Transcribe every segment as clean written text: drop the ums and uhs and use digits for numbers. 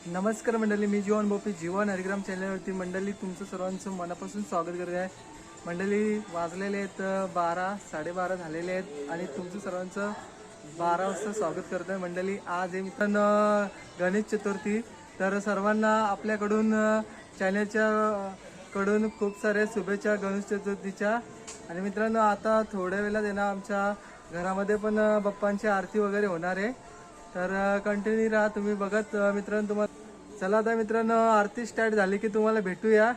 नमस्कार मंडळी, मी जीवन बोपी जीवन हरिग्राम चॅनलवरती मंडळी तुमचं सर्वांचं मनापासून स्वागत करत आहे. मंडळी वाजलेले आहेत 12 साडेबारा झालेले आहेत आणि तुमचं सर्वांचं 12 वाजता स्वागत करत आहे. मंडळी आज आहे मित्रांनो गणेश चतुर्थी, तर सर्वांना आपल्याकडून चॅनलच्या कडून खूप साऱ्या शुभेच्छा गणेश चतुर्थीच्या. आणि मित्रांनो आता थोड्या वेळात आहे ना आमच्या घरामध्ये पण बाप्पांची आरती वगैरे होणार आहे, तर कंटिन्यू राहा तुम्ही बघत मित्रांनो. तुम्हाला चला आता मित्रांनो आरती स्टार्ट झाली की तुम्हाला भेटूया.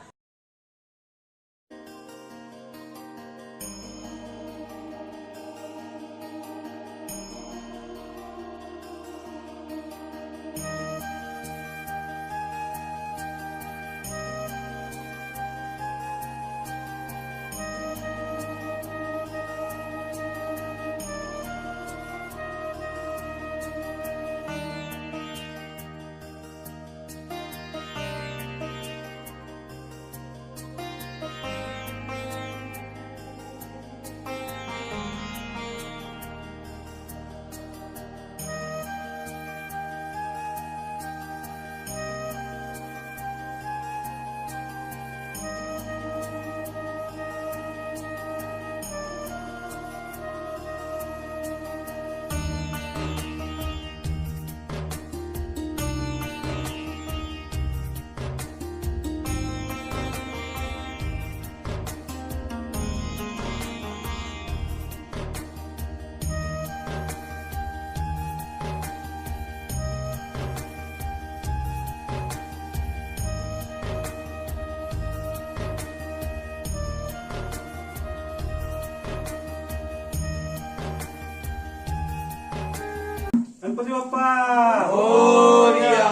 गणपती बाप्पा मोरया.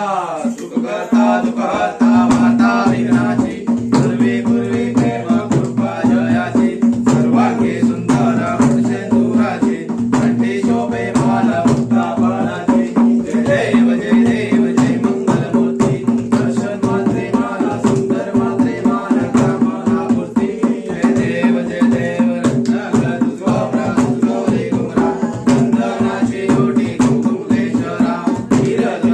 सुखकर्ता दुःखहर्ता वार्ता विघ्नाची पूर्वे पूर्वे प्रेम कृपा जयाची सर्वांगे सुंदर सिंदुराची कंठी शोभे माला मुक्ता फळाची. जय देव जय मंगलमूर्ती दर्शन मात्रे माला सुंदर मात्रे माला कामना मूर्ती. जय देव रत्नाकर तुझा गौरी गुमरा चंदनाची ओटी कुंकुमेश्वरा हीरज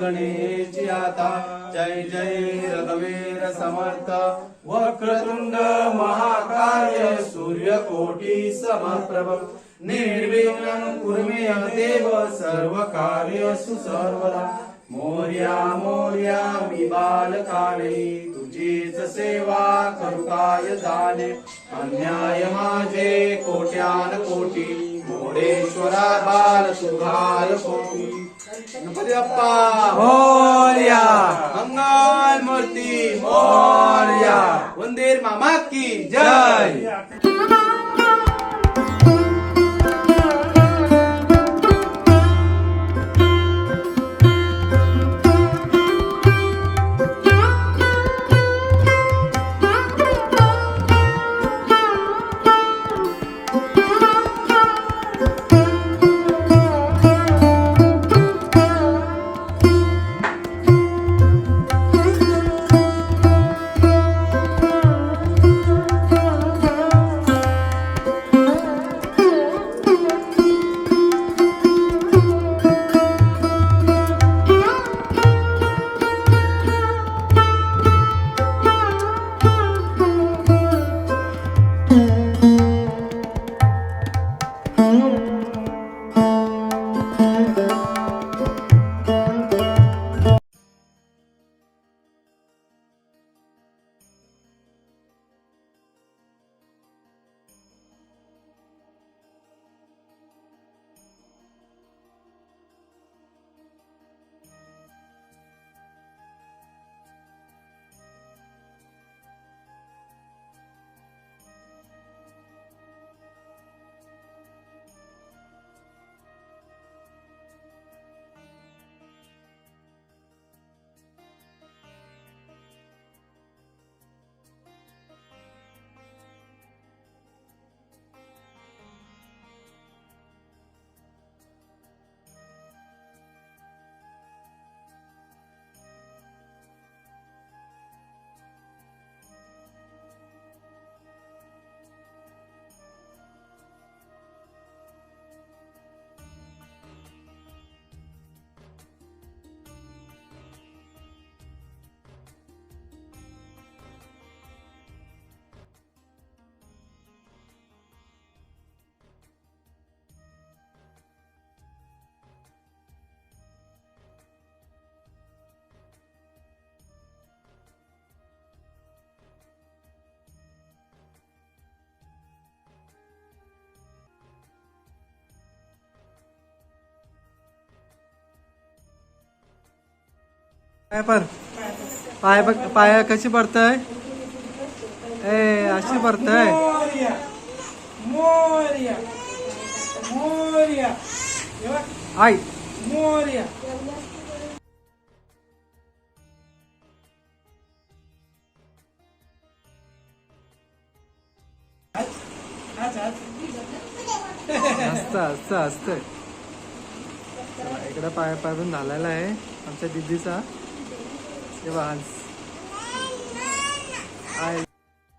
गणेश आता जय जय रघुवीर समर्थ वक्रतुंड महाकाय सूर्यकोटि समप्रभ निर्विघ्नं कुरु मे देव सर्व कार्येषु सर्वदा मोर्या मोर्या मी बालकाने तुझीच सेवा करू काय जाणे अन्याय माझे कोट्यान कोटी मोरेश्वरा बाल सुधार कोटी गणपती बाप्पा मोरया. मंगल मूर्ती मोरया वंदे मामा की जय. पाय पर पाय बघ पाय कशी पडतय ए अशी पडतय मोरया मोरया मोरया आई मोरया. असतं असतं असतं. चला, इकडे पाय पाय पण झालेला आहे आमच्या दिदीचा. तेव्हा हंस आय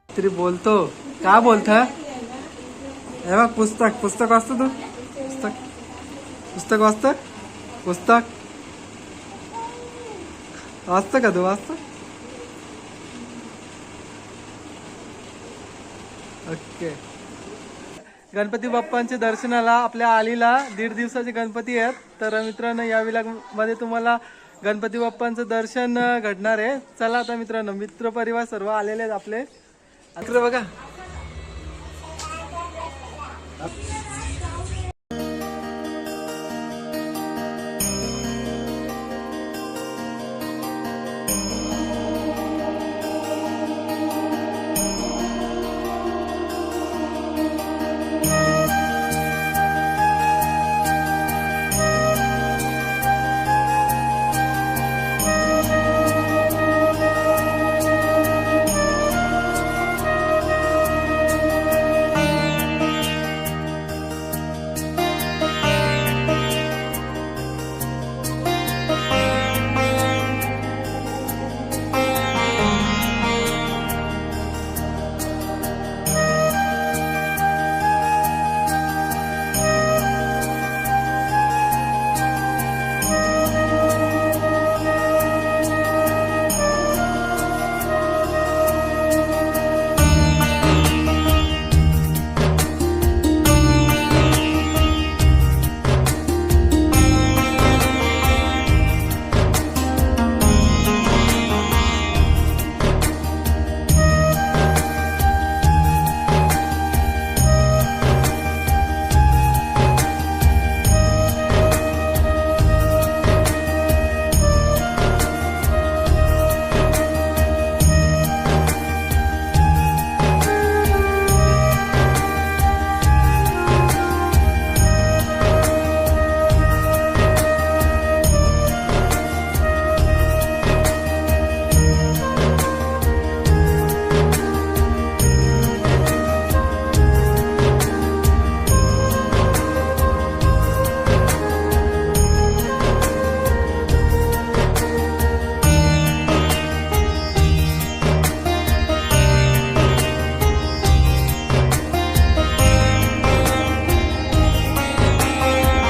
तरी बोलतो का बोलत हे बघ पुस्तक पुस्तक वाचतो तू पुस्तक पुस्तक वाचत पुस्तक वाचतं का तू वाचतं. ओके. गणपती बाप्पांच्या दर्शनाला आपल्या आलीला 1.5 दिवसाचे गणपती आहेत. तर मित्रांनो या विलाग मध्ये तुम्हाला गणपती बाप्पांचं दर्शन घडणार आहे. चला आता मित्रांनो मित्र परिवार सर्व आलेले आहेत आपले. इकडे बघा